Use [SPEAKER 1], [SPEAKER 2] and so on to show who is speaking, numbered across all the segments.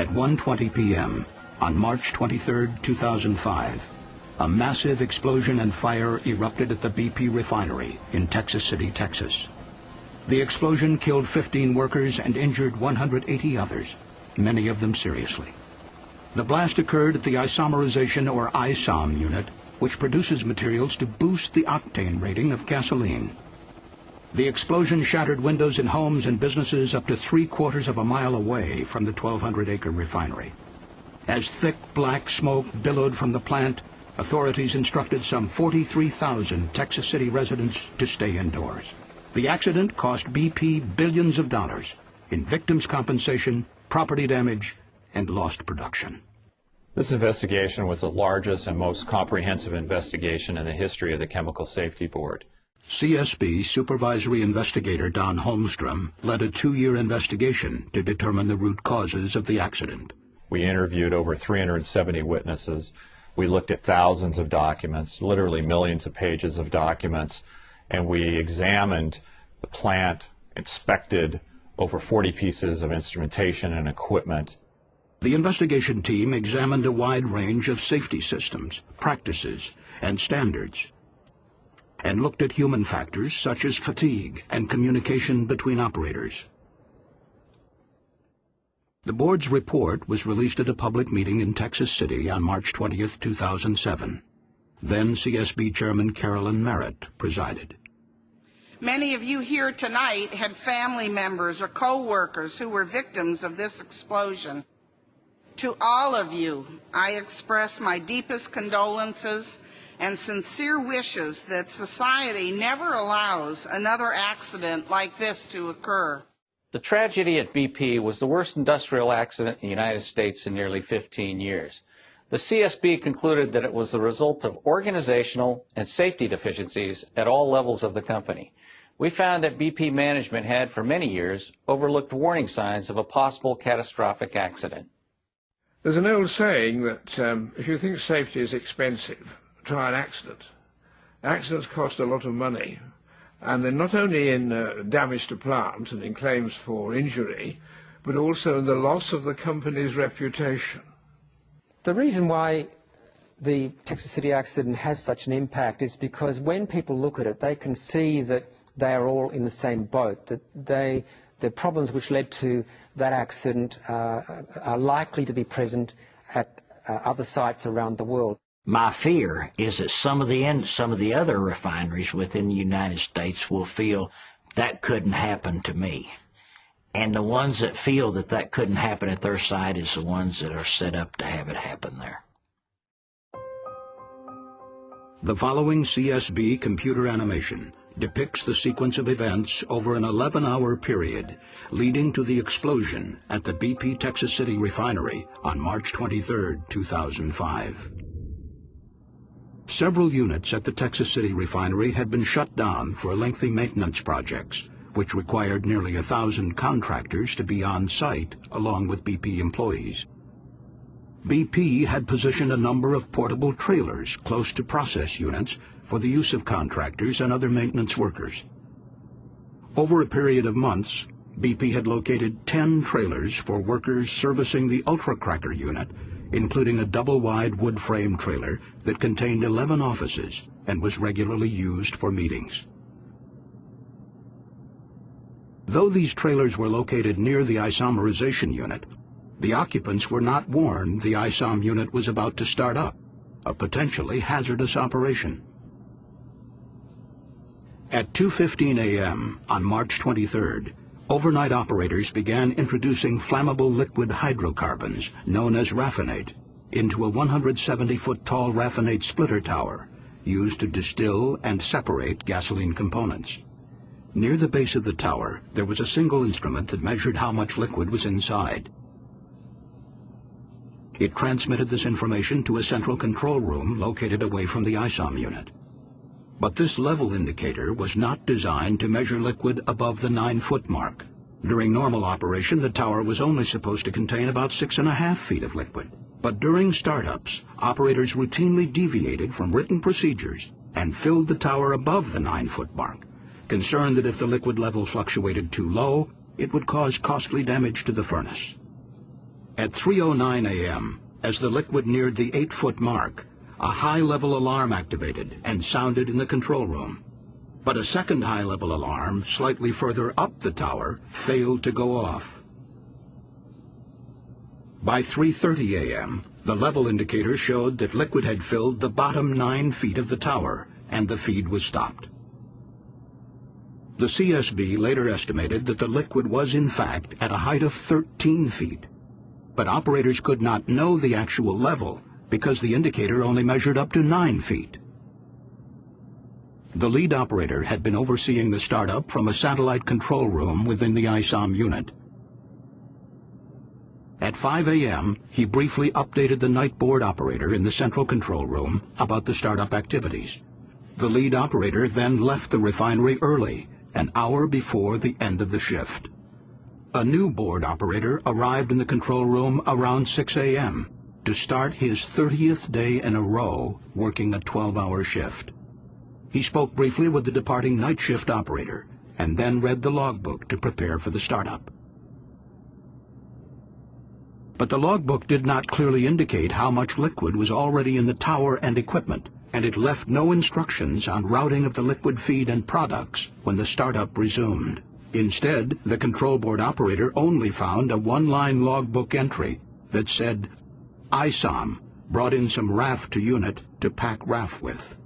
[SPEAKER 1] At 1:20 p.m. on March 23, 2005, a massive explosion and fire erupted at the BP refinery in Texas City, Texas. The explosion killed 15 workers and injured 180 others, many of them seriously. The blast occurred at the isomerization or ISOM unit, which produces materials to boost the octane rating of gasoline. The explosion shattered windows in homes and businesses up to 3/4 of a mile away from the 1,200-acre refinery. As thick black smoke billowed from the plant, authorities instructed some 43,000 Texas City residents to stay indoors. The accident cost BP billions of dollars in victims' compensation, property damage, and lost production.
[SPEAKER 2] This investigation was the largest and most comprehensive investigation in the history of the Chemical Safety Board.
[SPEAKER 1] CSB Supervisory Investigator Don Holmstrom led a 2-year investigation to determine the root causes of the accident.
[SPEAKER 2] We interviewed over 370 witnesses. We looked at thousands of documents, literally millions of pages of documents, and we examined the plant, inspected over 40 pieces of instrumentation and equipment.
[SPEAKER 1] The investigation team examined a wide range of safety systems, practices, and standards, and looked at human factors such as fatigue and communication between operators. The board's report was released at a public meeting in Texas City on March 20, 2007. Then CSB Chairman Carolyn Merritt presided.
[SPEAKER 3] Many of you here tonight had family members or co-workers who were victims of this explosion. To all of you, I express my deepest condolences and sincere wishes that society never allows another accident like this to occur.
[SPEAKER 4] The tragedy at BP was the worst industrial accident in the United States in nearly 15 years. The CSB concluded that it was the result of organizational and safety deficiencies at all levels of the company. We found that BP management had, for many years, overlooked warning signs of a possible catastrophic accident.
[SPEAKER 5] There's an old saying that if you think safety is expensive, try an accident. Accidents cost a lot of money, and they're not only in damage to plant and in claims for injury, but also in the loss of the company's reputation.
[SPEAKER 6] The reason why the Texas City accident has such an impact is because when people look at it, they can see that they are all in the same boat, that the problems which led to that accident are likely to be present at other sites around the world.
[SPEAKER 7] My fear is that some of the other refineries within the United States will feel that couldn't happen to me. And the ones that feel that that couldn't happen at their site is the ones that are set up to have it happen there.
[SPEAKER 1] The following CSB computer animation depicts the sequence of events over an 11-hour period leading to the explosion at the BP Texas City refinery on March 23, 2005. Several units at the Texas City refinery had been shut down for lengthy maintenance projects, which required nearly 1,000 contractors to be on site along with BP employees. BP had positioned a number of portable trailers close to process units for the use of contractors and other maintenance workers. Over a period of months, BP had located 10 trailers for workers servicing the ultra-cracker unit, including a double-wide wood frame trailer that contained 11 offices and was regularly used for meetings. Though these trailers were located near the isomerization unit, the occupants were not warned the ISOM unit was about to start up, a potentially hazardous operation. At 2:15 a.m. on March 23rd, overnight operators began introducing flammable liquid hydrocarbons, known as raffinate, into a 170-foot tall raffinate splitter tower used to distill and separate gasoline components. Near the base of the tower, there was a single instrument that measured how much liquid was inside. It transmitted this information to a central control room located away from the ISOM unit. But this level indicator was not designed to measure liquid above the 9-foot mark. During normal operation, the tower was only supposed to contain about 6.5 feet of liquid. But during startups, operators routinely deviated from written procedures and filled the tower above the 9-foot mark, concerned that if the liquid level fluctuated too low, it would cause costly damage to the furnace. At 3:09 a.m., as the liquid neared the 8-foot mark, a high-level alarm activated and sounded in the control room. But a second high-level alarm, slightly further up the tower, failed to go off. By 3:30 a.m., the level indicator showed that liquid had filled the bottom 9 feet of the tower, and the feed was stopped. The CSB later estimated that the liquid was in fact at a height of 13 feet, but operators could not know the actual level because the indicator only measured up to 9 feet. The lead operator had been overseeing the startup from a satellite control room within the ISOM unit. At 5 a.m., he briefly updated the night board operator in the central control room about the startup activities. The lead operator then left the refinery early, an hour before the end of the shift. A new board operator arrived in the control room around 6 a.m. to start his 30th day in a row working a 12-hour shift. He spoke briefly with the departing night shift operator and then read the logbook to prepare for the startup. But the logbook did not clearly indicate how much liquid was already in the tower and equipment, and it left no instructions on routing of the liquid feed and products when the startup resumed. Instead, the control board operator only found a one-line logbook entry that said, ISOM brought in some RAF to unit to pack RAF with.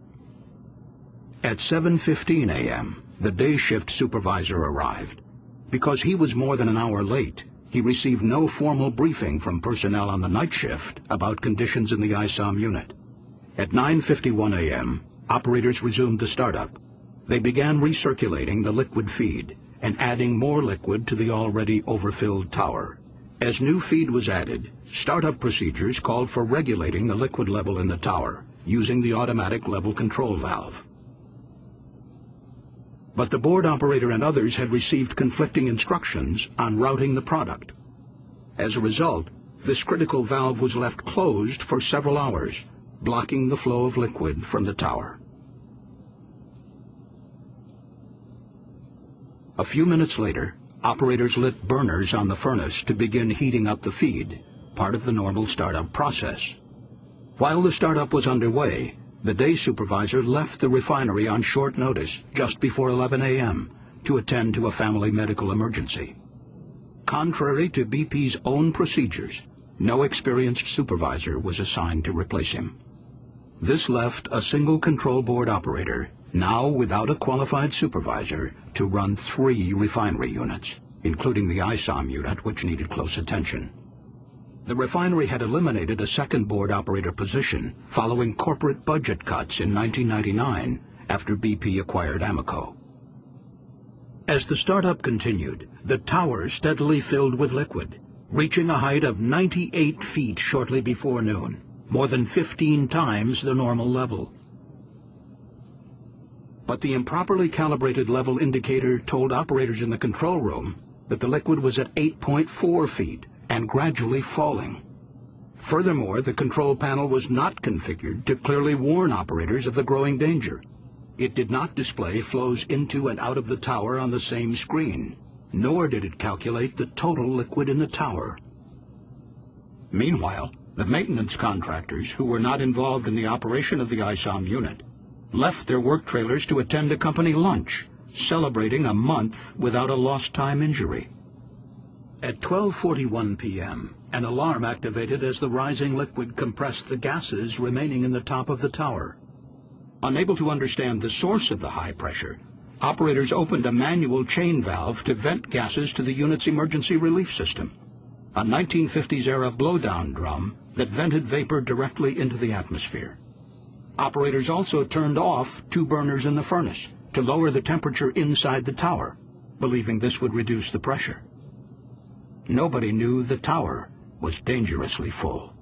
[SPEAKER 1] At 7:15 a.m., the day shift supervisor arrived. Because he was more than an hour late, he received no formal briefing from personnel on the night shift about conditions in the ISOM unit. At 9:51 a.m., operators resumed the startup. They began recirculating the liquid feed and adding more liquid to the already overfilled tower. As new feed was added, startup procedures called for regulating the liquid level in the tower using the automatic level control valve. But the board operator and others had received conflicting instructions on routing the product. As a result, this critical valve was left closed for several hours, blocking the flow of liquid from the tower. A few minutes later, operators lit burners on the furnace to begin heating up the feed, part of the normal startup process. While the startup was underway, the day supervisor left the refinery on short notice just before 11 a.m. to attend to a family medical emergency. Contrary to BP's own procedures, no experienced supervisor was assigned to replace him. This left a single control board operator, now without a qualified supervisor, to run 3 refinery units, including the ISOM unit, which needed close attention. The refinery had eliminated a second board operator position following corporate budget cuts in 1999 after BP acquired Amoco. As the startup continued, the tower steadily filled with liquid, reaching a height of 98 feet shortly before noon, more than 15 times the normal level. But the improperly calibrated level indicator told operators in the control room that the liquid was at 8.4 feet and gradually falling. Furthermore, the control panel was not configured to clearly warn operators of the growing danger. It did not display flows into and out of the tower on the same screen, nor did it calculate the total liquid in the tower. Meanwhile, the maintenance contractors, who were not involved in the operation of the ISOM unit, left their work trailers to attend a company lunch, celebrating a month without a lost time injury. At 12:41 p.m., an alarm activated as the rising liquid compressed the gases remaining in the top of the tower. Unable to understand the source of the high pressure, operators opened a manual chain valve to vent gases to the unit's emergency relief system, a 1950s-era blowdown drum that vented vapor directly into the atmosphere. Operators also turned off 2 burners in the furnace to lower the temperature inside the tower, believing this would reduce the pressure. Nobody knew the tower was dangerously full.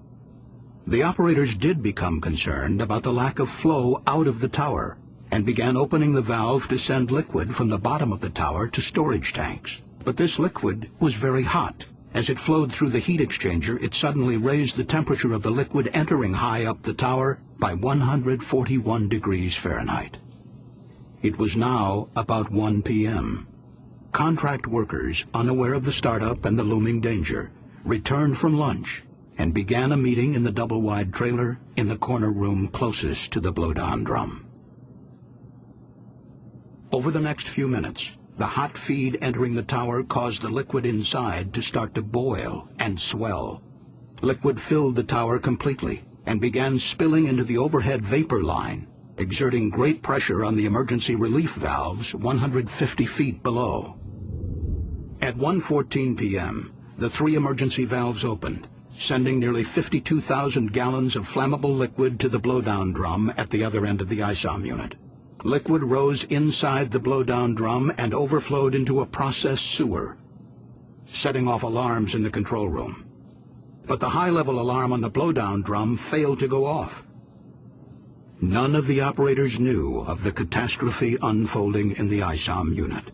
[SPEAKER 1] The operators did become concerned about the lack of flow out of the tower and began opening the valve to send liquid from the bottom of the tower to storage tanks. But this liquid was very hot. As it flowed through the heat exchanger, it suddenly raised the temperature of the liquid entering high up the tower by 141 degrees Fahrenheit. It was now about 1 p.m. Contract workers, unaware of the startup and the looming danger, returned from lunch and began a meeting in the double-wide trailer in the corner room closest to the blowdown drum. Over the next few minutes, the hot feed entering the tower caused the liquid inside to start to boil and swell. Liquid filled the tower completely and began spilling into the overhead vapor line, exerting great pressure on the emergency relief valves 150 feet below. At 1:14 p.m., the 3 emergency valves opened, sending nearly 52,000 gallons of flammable liquid to the blowdown drum at the other end of the ISOM unit. Liquid rose inside the blowdown drum and overflowed into a process sewer, setting off alarms in the control room. But the high-level alarm on the blowdown drum failed to go off. None of the operators knew of the catastrophe unfolding in the ISOM unit.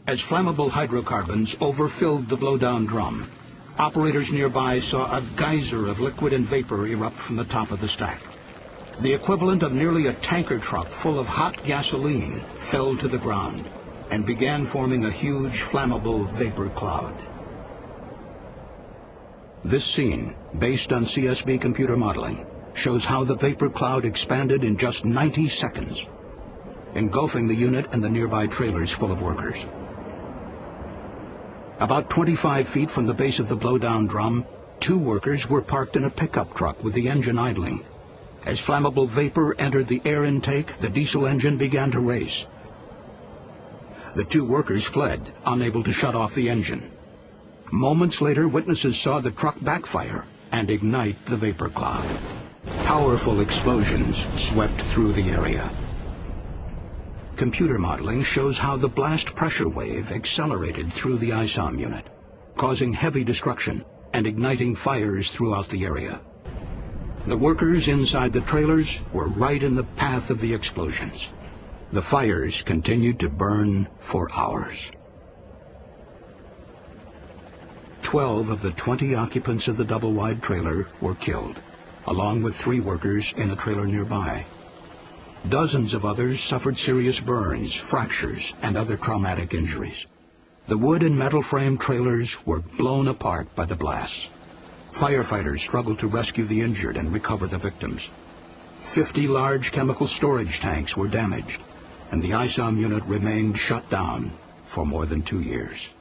[SPEAKER 1] As flammable hydrocarbons overfilled the blowdown drum, operators nearby saw a geyser of liquid and vapor erupt from the top of the stack. The equivalent of nearly a tanker truck full of hot gasoline fell to the ground and began forming a huge flammable vapor cloud. This scene, based on CSB computer modeling, shows how the vapor cloud expanded in just 90 seconds, engulfing the unit and the nearby trailers full of workers. About 25 feet from the base of the blowdown drum, 2 workers were parked in a pickup truck with the engine idling. As flammable vapor entered the air intake, the diesel engine began to race. The 2 workers fled, unable to shut off the engine. Moments later, witnesses saw the truck backfire and ignite the vapor cloud. Powerful explosions swept through the area. Computer modeling shows how the blast pressure wave accelerated through the ISOM unit, causing heavy destruction and igniting fires throughout the area. The workers inside the trailers were right in the path of the explosions. The fires continued to burn for hours. 12 of the 20 occupants of the double-wide trailer were killed, along with 3 workers in a trailer nearby. Dozens of others suffered serious burns, fractures, and other traumatic injuries. The wood and metal frame trailers were blown apart by the blasts. Firefighters struggled to rescue the injured and recover the victims. 50 large chemical storage tanks were damaged, and the ISOM unit remained shut down for more than 2 years.